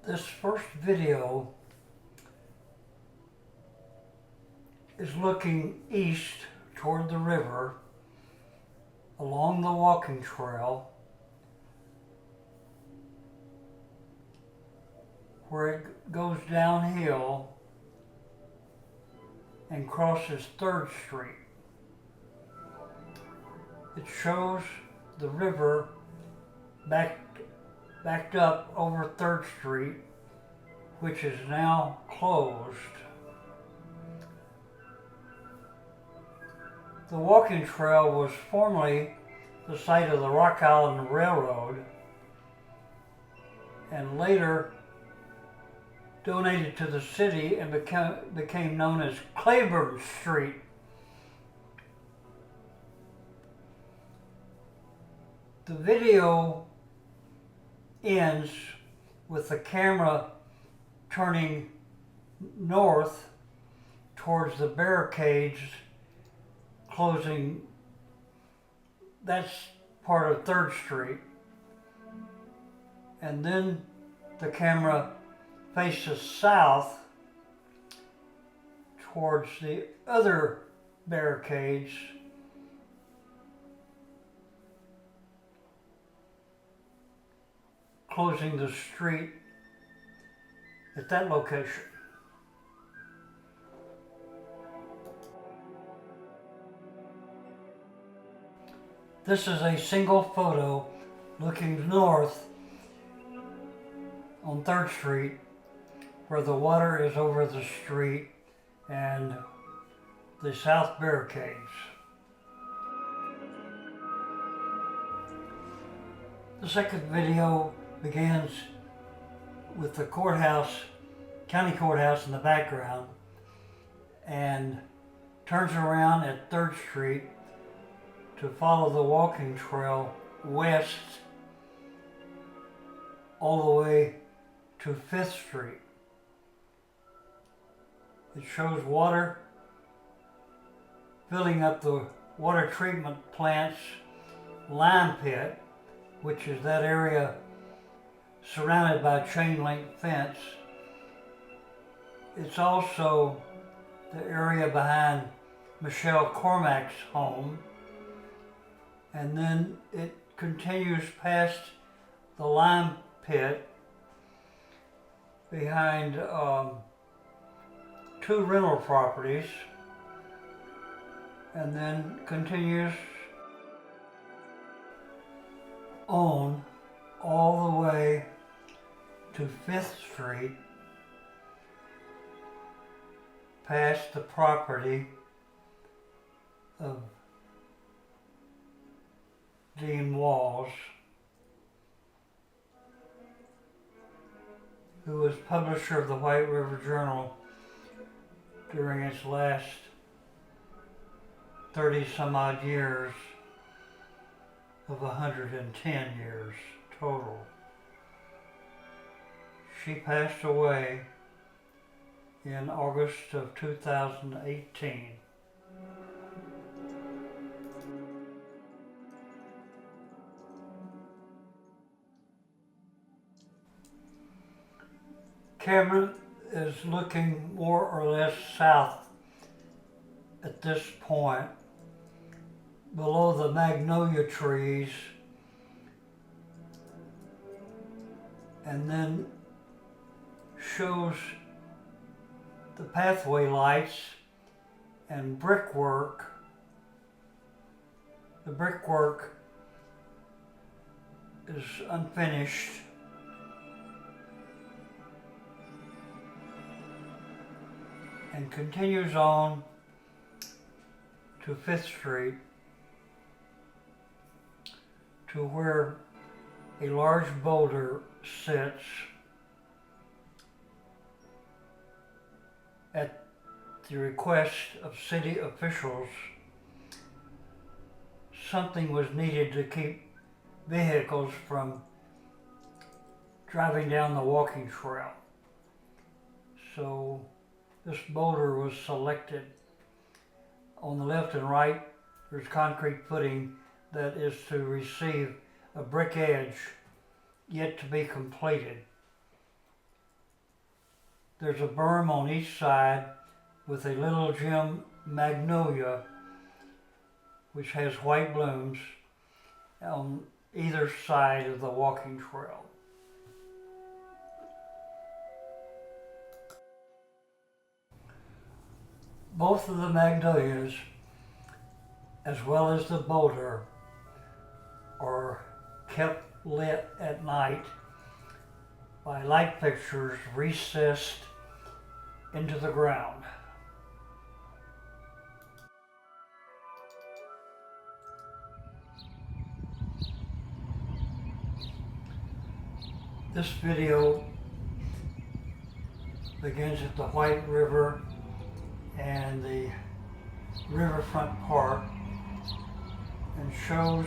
This first video is looking east toward the river along the walking trail where it goes downhill and crosses 3rd Street. It shows the river backed up over 3rd Street, which is now closed. The walking trail was formerly the site of the Rock Island Railroad and later donated to the city and became known as Claiborne Street. The video ends with the camera turning north towards the barricades closing. That's part of 3rd Street. And then the camera faces south towards the other barricades closing the street at that location. This is a single photo looking north on 3rd Street where the water is over the street and the south barricades. The second video begins with the county courthouse in the background and turns around at 3rd Street to follow the walking trail west all the way to 5th Street. It shows water filling up the water treatment plant's lime pit, which is that area surrounded by a chain link fence. It's also the area behind Michelle Cormack's home. And then it continues past the lime pit behind 2 rental properties, and then continues on all the way to 5th Street, past the property of Dean Walls, who was publisher of the White River Journal during its last 30 some odd years of 110 years total. She passed away in August of 2018. Cameron is looking more or less south at this point, below the magnolia trees, and then shows the pathway lights and brickwork. The brickwork is unfinished. And continues on to 5th Street to where a large boulder sits at the request of city officials. Something was needed to keep vehicles from driving down the walking trail. So this boulder was selected. On the left and right, there's concrete footing that is to receive a brick edge yet to be completed. there's a berm on each side with a little gem magnolia, which has white blooms on either side of the walking trail. Both of the magnolias, as well as the boulder, are kept lit at night by light fixtures recessed into the ground. This video begins at the White River and the Riverfront Park and shows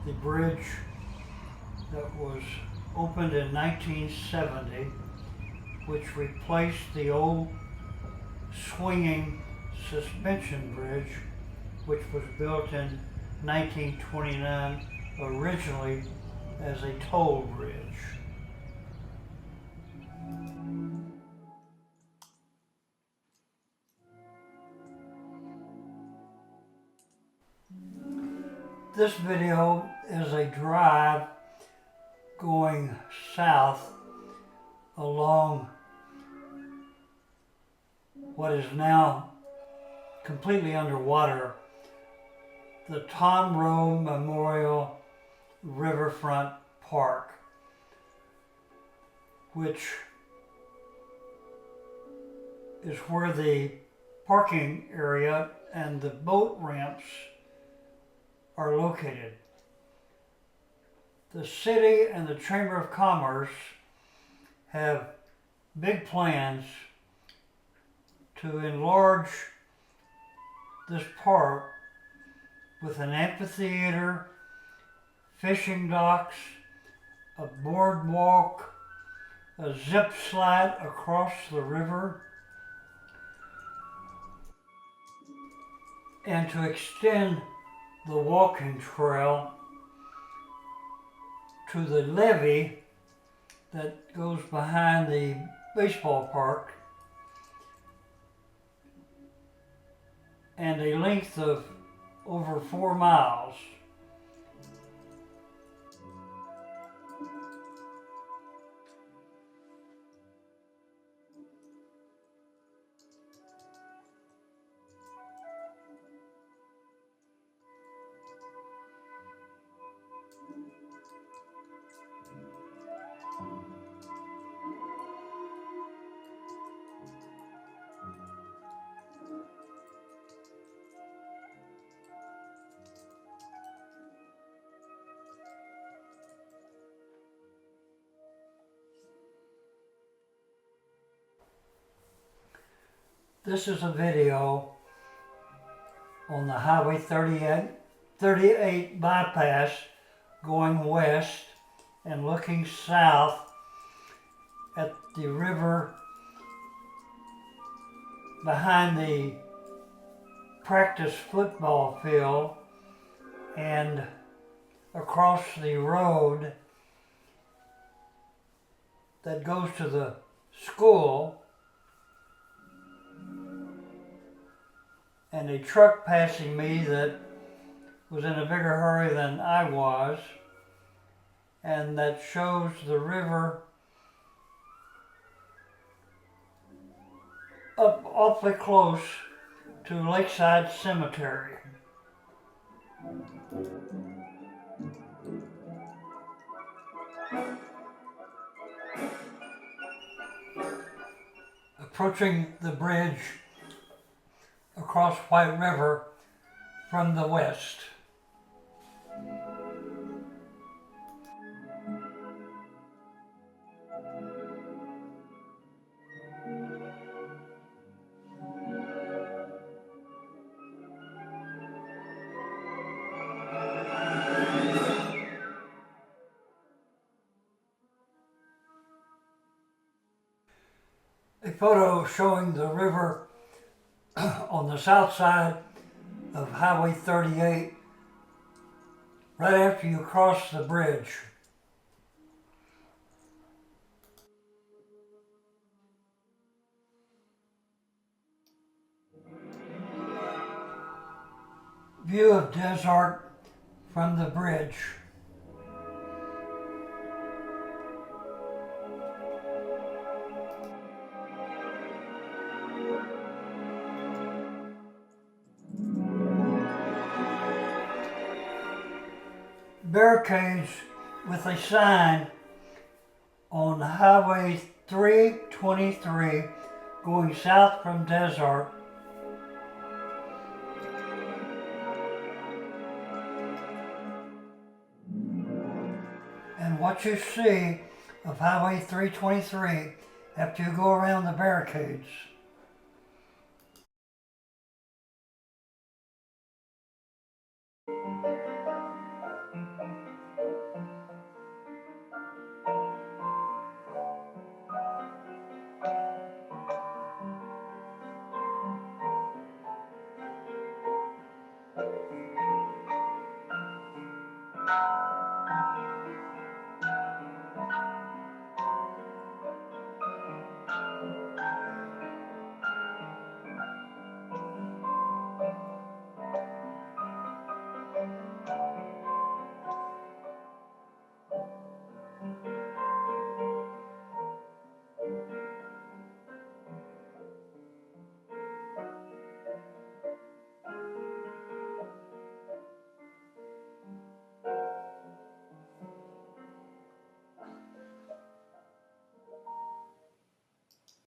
the bridge that was opened in 1970, which replaced the old swinging suspension bridge, which was built in 1929 originally as a toll bridge. This video is a drive going south along what is now completely underwater, the Tom Rowe Memorial Riverfront Park, which is where the parking area and the boat ramps are located. The city and the Chamber of Commerce have big plans to enlarge this park with an amphitheater, fishing docks, a boardwalk, a zip slide across the river, and to extend the walking trail to the levee that goes behind the baseball park, and a length of over 4 miles. This is a video on the Highway 38 bypass going west and looking south at the river behind the practice football field and across the road that goes to the school, and a truck passing me that was in a bigger hurry than I was, and that shows the river up awfully close to Lakeside Cemetery. Approaching the bridge across White River from the west. A photo showing the river on the south side of Highway 38 right after you cross the bridge. View of desert from the bridge. Barricades with a sign on Highway 323 going south from Desert. And what you see of Highway 323 after you go around the barricades.